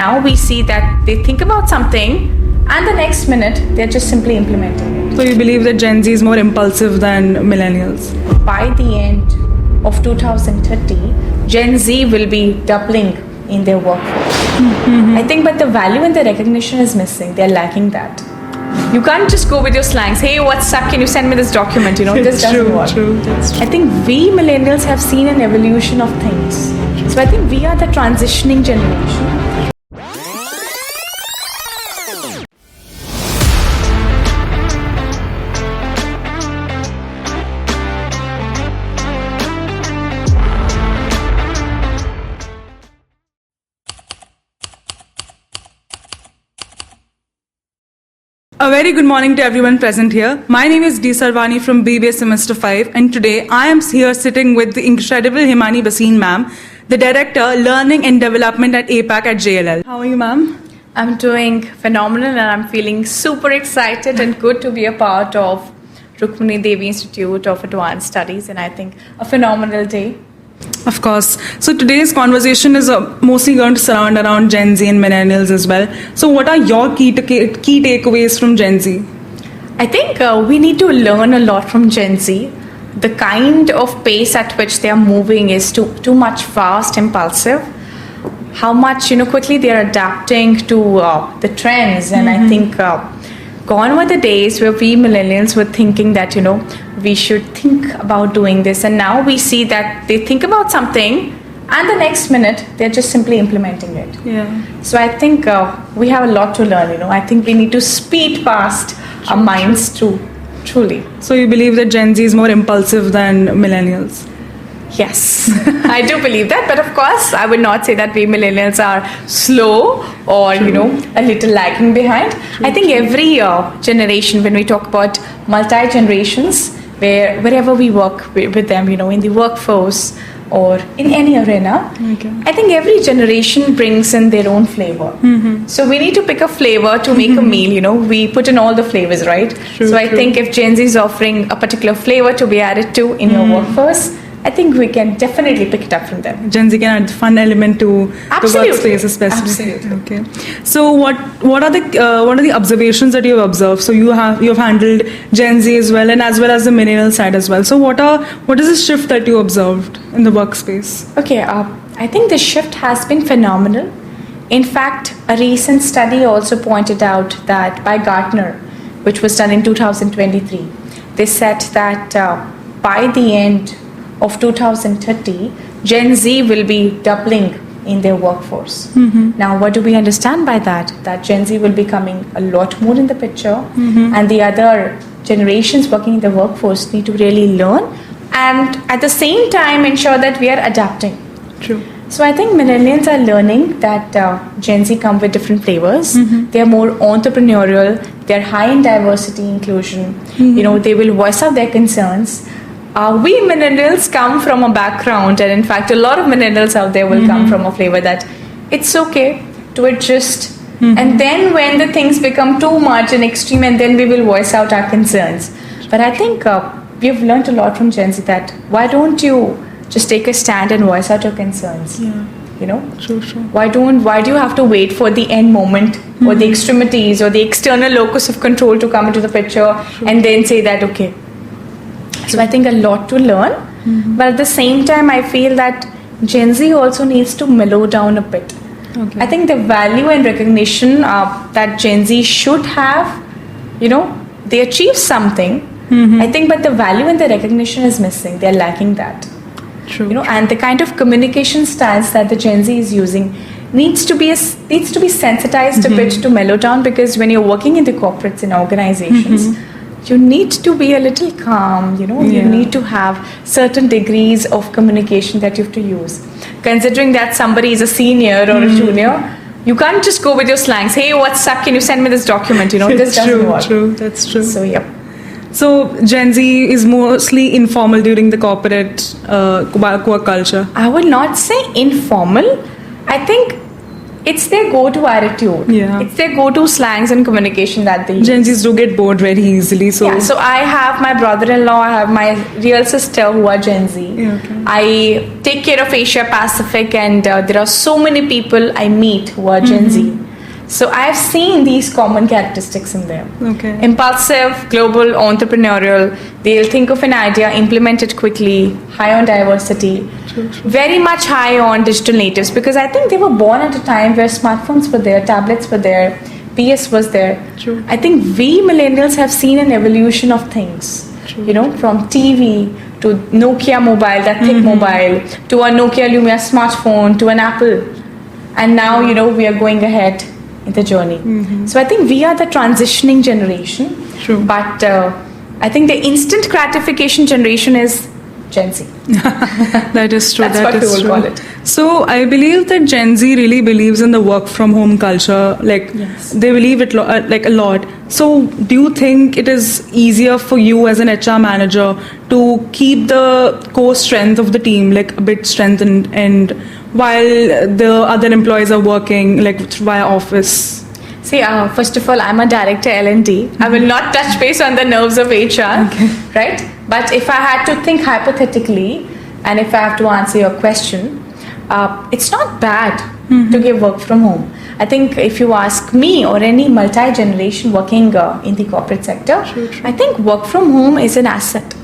Now we see that they think about something and the next minute they're just simply implementing it. So you believe that Gen Z is more impulsive than millennials? By the end of 2030, Gen Z will be doubling in their workforce. I think, but the value and the recognition is missing. They're lacking that. You can't just go with your slangs. Hey, what's up? Can you send me this document? This doesn't work. That's true. I think we millennials have seen an evolution of things. So I think we are the transitioning generation. A very good morning to everyone present here. My name is D. Sarvani from BBA Semester 5, and today I am here sitting with the incredible Himani Baseen ma'am, the Director, Learning and Development at APAC at JLL. How are you, ma'am? I'm doing phenomenal and I'm feeling super excited and good to be a part of Rukmini Devi Institute of Advanced Studies, and I think a phenomenal day. Of course. So today's conversation is mostly going to surround around Gen Z and millennials as well. So what are your key takeaways from Gen Z? I think we need to learn a lot from Gen Z. The kind of pace at which they are moving is too much fast, impulsive. How much quickly they are adapting to the trends, and I think gone were the days where we millennials were thinking that we should think about doing this, and now we see that they think about something and the next minute they're just simply implementing it. So I think we have a lot to learn. I think we need to speed past our minds through truly. So you believe that Gen Z is more impulsive than millennials? Yes, I do believe that, but of course I would not say that we millennials are slow or a little lagging behind. I think every generation, when we talk about multi-generations, wherever we work with them, in the workforce or in any arena, I think every generation brings in their own flavor. So we need to pick a flavor to make a meal. We put in all the flavors, right? So I think if Gen Z is offering a particular flavor to be added to in your workforce, I think we can definitely pick it up from them. Gen Z can add fun element to the workspace, especially. Absolutely. Okay. So what are the observations that you have observed? So you have handled Gen Z as well, and as well as the millennial side as well. So what is the shift that you observed in the workspace? Okay, I think the shift has been phenomenal. In fact, a recent study also pointed out that by Gartner, which was done in 2023, they said that by the end of 2030, Gen Z will be doubling in their workforce. Now, what do we understand by that? That Gen Z will be coming a lot more in the picture, and the other generations working in the workforce need to really learn and at the same time ensure that we are adapting. True. So I think millennials are learning that Gen Z come with different flavors. They are more entrepreneurial. They are high in diversity, inclusion. They will voice out their concerns. We millennials come from a background, and in fact a lot of millennials out there will come from a flavor that it's okay to adjust, and then when the things become too much and extreme, and then we will voice out our concerns. But I think we've learned a lot from Gen Z that why don't you just take a stand and voice out your concerns? True. Why do you have to wait for the end moment or the extremities or the external locus of control to come into the picture and then say that okay? So I think a lot to learn, but at the same time I feel that Gen Z also needs to mellow down a bit. I think the value and recognition that Gen Z should have, they achieve something. I think, but the value and the recognition is missing. They're lacking that. True. And the kind of communication styles that the Gen Z is using needs to be sensitized a bit to mellow down, because when you're working in the corporates and organizations, you need to be a little calm, you need to have certain degrees of communication that you have to use. Considering that somebody is a senior or a junior, you can't just go with your slangs. Hey, what's up? Can you send me this document? This doesn't work. True, that's true. So, yep. So Gen Z is mostly informal during the corporate work culture? I would not say informal. I think it's their go-to attitude. Yeah. It's their go-to slangs and communication that they use. Gen Zs do get bored very easily. So, So I have my brother-in-law, I have my real sister who are Gen Z. Yeah, okay. I take care of Asia Pacific, and there are so many people I meet who are Gen Z. So I've seen these common characteristics in them. Okay. Impulsive, global, entrepreneurial. They'll think of an idea, implement it quickly, high on diversity, very much high on digital natives, because I think they were born at a time where smartphones were there, tablets were there, PS was there. True. I think we millennials have seen an evolution of things. True. You know, from TV to Nokia mobile, that thick mobile, to a Nokia Lumia smartphone, to an Apple. And now, you know, we are going ahead in the journey. So I think we are the transitioning generation. True. But I think the instant gratification generation is Gen Z. That is true. That's that what is we will true. call it. So I believe that Gen Z really believes in the work from home culture. Like Yes. they believe it like a lot. So do you think it is easier for you as an HR manager to keep the core strength of the team like a bit strengthened, and while the other employees are working like via office? See, first of all, I'm a director L&D. I will not touch base on the nerves of HR, right? But if I had to think hypothetically, and if I have to answer your question, it's not bad to give work from home. I think if you ask me or any multi-generation working in the corporate sector, I think work from home is an asset.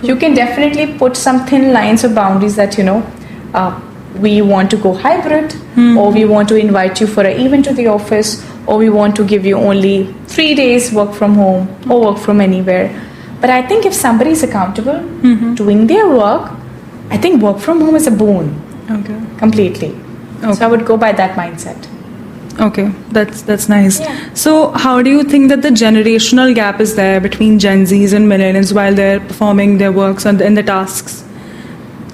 You can definitely put some thin lines or boundaries that, you know, we want to go hybrid, or we want to invite you for an event to the office, or we want to give you only 3 days work from home or work from anywhere. But I think if somebody is accountable, doing their work, I think work from home is a boon Okay. completely. Okay. So I would go by that mindset. Okay, that's nice. Yeah. So how do you think that the generational gap is there between Gen Zs and millennials while they're performing their works and the tasks?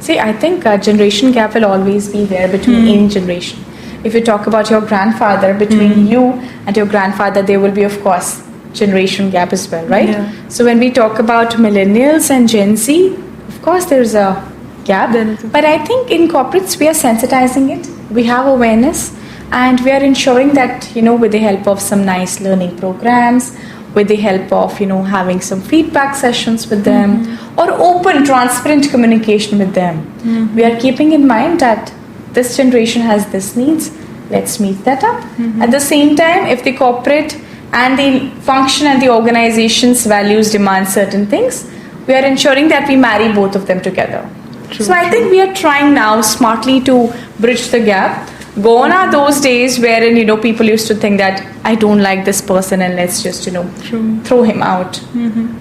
See, I think a generation gap will always be there between any generation. If you talk about your grandfather, between you and your grandfather, there will be, of course, generation gap as well, right? Yeah. So when we talk about millennials and Gen Z, of course, there's a gap. There is a- But I think in corporates, we are sensitizing it. We have awareness, and we are ensuring that, you know, with the help of some nice learning programs, with the help of, you know, having some feedback sessions with them, or open, transparent communication with them. We are keeping in mind that this generation has this needs. Let's meet that up. At the same time, if the corporate and the function and the organization's values demand certain things, we are ensuring that we marry both of them together. So I think we are trying now smartly to bridge the gap. Gone are those days wherein, you know, people used to think that I don't like this person and let's just, you know, throw him out.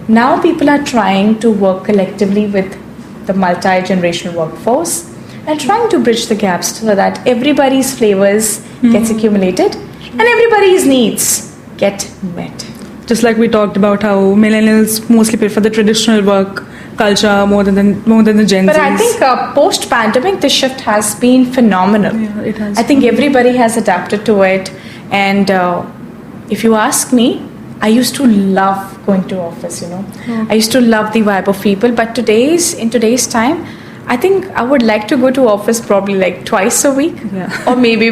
Now people are trying to work collectively with the multi-generational workforce and trying to bridge the gaps so that everybody's flavors gets accumulated and everybody's needs get met. Just like we talked about how millennials mostly prefer the traditional work culture more than the Gen Zs. But I think post-pandemic, the shift has been phenomenal. Yeah, it has. I think everybody has adapted to it. And if you ask me, I used to love going to office, you know. I used to love the vibe of people. But in today's time, I think I would like to go to office probably like twice a week, or maybe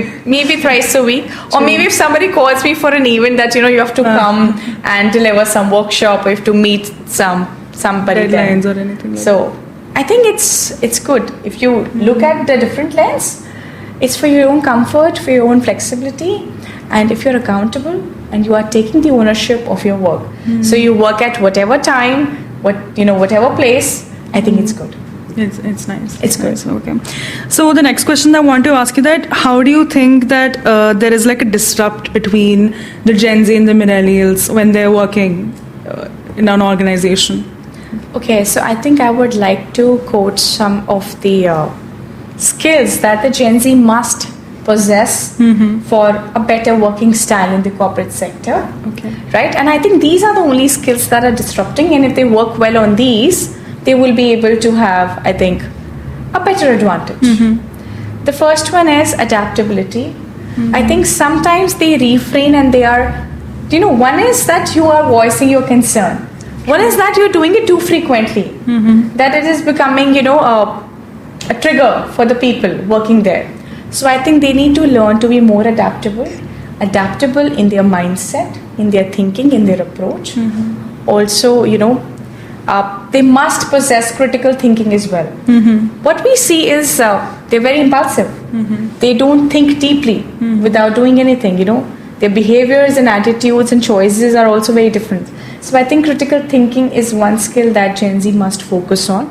thrice a week, or maybe if somebody calls me for an event that, you know, you have to come and deliver some workshop, or you have to meet somebody Deadlines there. or anything like So I think it's good if you look at the different lens. It's for your own comfort, for your own flexibility, and if you're accountable and you are taking the ownership of your work, so you work at whatever time, whatever place. I think it's good. It's nice. It's good. Nice. Okay. So the next question I want to ask you that how do you think that there is like a disrupt between the Gen Z and the millennials when they're working in an organization? Okay, so I think I would like to quote some of the skills that the Gen Z must possess for a better working style in the corporate sector. Okay. Right? And I think these are the only skills that are disrupting, and if they work well on these, they will be able to have, I think, a better advantage. The first one is adaptability. I think sometimes they refrain and they are, one is that you are voicing your concern. One is that you're doing it too frequently, that it is becoming, a trigger for the people working there. So I think they need to learn to be more adaptable in their mindset, in their thinking, in their approach. Also, they must possess critical thinking as well. What we see is they're very impulsive. They don't think deeply without doing anything. Their behaviors and attitudes and choices are also very different. So I think critical thinking is one skill that Gen Z must focus on.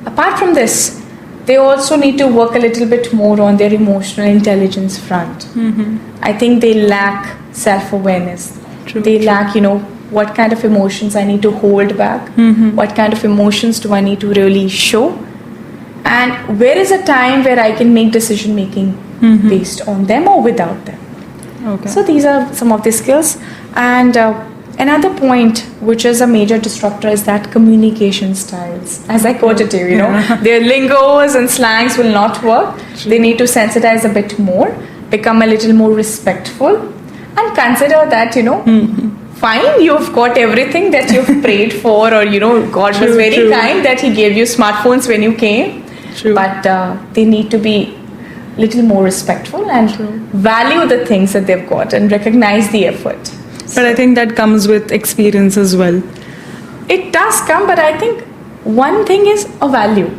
Apart from this, they also need to work a little bit more on their emotional intelligence front. I think they lack self-awareness. They lack, what kind of emotions I need to hold back, what kind of emotions do I need to really show, and where is a time where I can make decision making based on them or without them. Okay. So these are some of the skills. And another point which is a major disruptor is that communication styles. As I quoted you, their lingos and slangs will not work. They need to sensitize a bit more, become a little more respectful, and consider that, fine, you've got everything that you've prayed for, or God was very kind that He gave you smartphones when you came. But they need to be little more respectful and value the things that they've got and recognize the effort. But I think that comes with experience as well. It does come, but I think one thing is a value.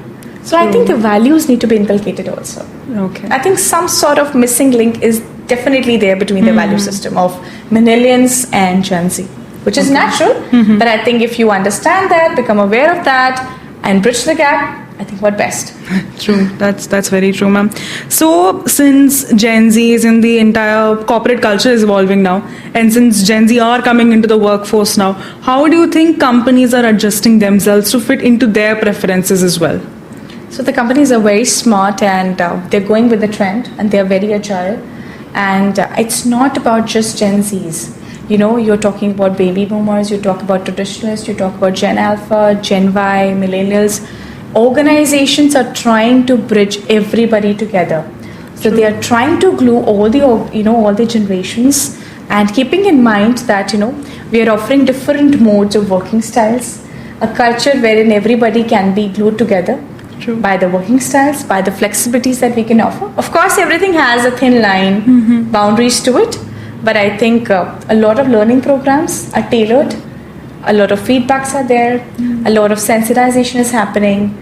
So I think the values need to be inculcated also. Okay. I think some sort of missing link is definitely there between the value system of Millennials and Gen Z, which is natural. But I think if you understand that, become aware of that, and bridge the gap, I think what best. True. That's very true, ma'am. So since Gen Z is in the entire corporate culture is evolving now, and since Gen Z are coming into the workforce now, how do you think companies are adjusting themselves to fit into their preferences as well? So the companies are very smart, and they're going with the trend, and they're very agile. And it's not about just Gen Zs. You're talking about baby boomers, you talk about traditionalists, you talk about Gen Alpha, Gen Y, Millennials. Organizations are trying to bridge everybody together. So they are trying to glue all the generations, and keeping in mind that, we are offering different modes of working styles, a culture wherein everybody can be glued together. By the working styles, by the flexibilities that we can offer. Of course, everything has a thin line, boundaries to it, but I think a lot of learning programs are tailored, a lot of feedbacks are there, a lot of sensitization is happening.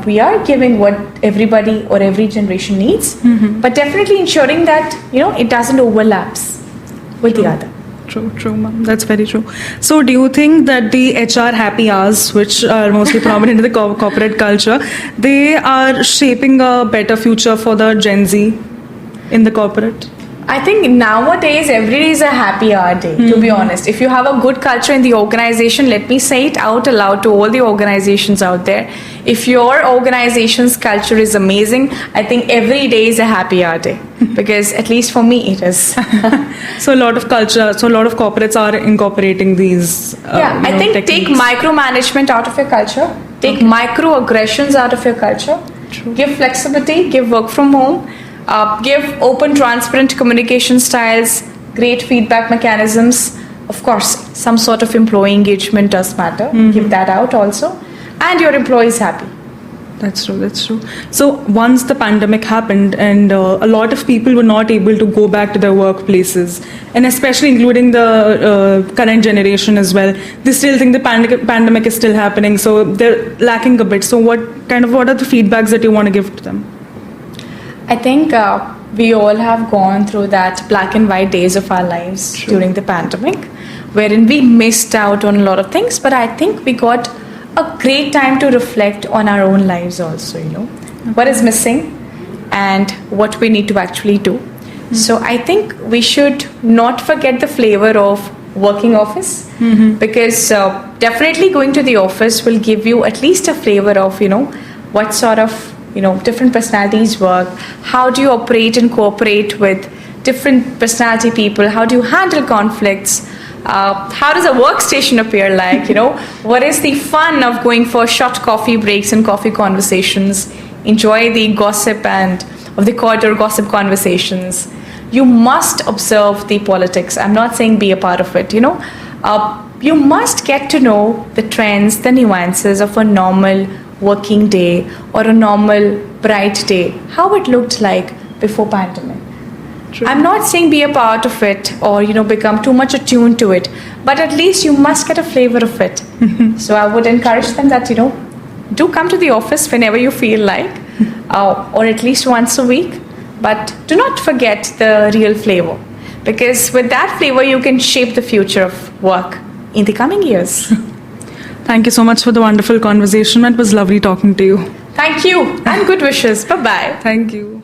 We are giving what everybody or every generation needs, but definitely ensuring that, it doesn't overlaps with the other. True, ma'am. That's very true. So do you think that the HR happy hours, which are mostly prominent in the corporate culture, they are shaping a better future for the Gen Z in the corporate? I think nowadays every day is a happy hour day, to be honest. If you have a good culture in the organization, let me say it out aloud to all the organizations out there. If your organization's culture is amazing, I think every day is a happy hour day. Because at least for me it is. So a lot of corporates are incorporating these I think techniques. Take micromanagement out of your culture, take microaggressions out of your culture, give flexibility, give work from home, give open, transparent communication styles, great feedback mechanisms. Of course, some sort of employee engagement does matter. Give that out also. And your employee is happy. That's true. So once the pandemic happened and a lot of people were not able to go back to their workplaces, and especially including the current generation as well, they still think the pandemic is still happening, so they're lacking a bit. So what are the feedbacks that you want to give to them? I think we all have gone through that black and white days of our lives during the pandemic, wherein we missed out on a lot of things, but I think we got a great time to reflect on our own lives also, what is missing and what we need to actually do. So I think we should not forget the flavor of working office, because definitely going to the office will give you at least a flavor of, what sort of, different personalities work, how do you operate and cooperate with different personality people, how do you handle conflicts, how does a workstation appear like, what is the fun of going for short coffee breaks and coffee conversations, enjoy the gossip and of the corridor gossip conversations. You must observe the politics. I'm not saying be a part of it, you must get to know the trends, the nuances of a normal working day or a normal bright day, how it looked like before pandemic. I'm not saying be a part of it or become too much attuned to it, but at least you must get a flavor of it. So I would encourage them that do come to the office whenever you feel like, or at least once a week, but do not forget the real flavor, because with that flavor you can shape the future of work in the coming years. Thank you so much for the wonderful conversation. It was lovely talking to you. Thank you and good wishes. Bye bye. Thank you.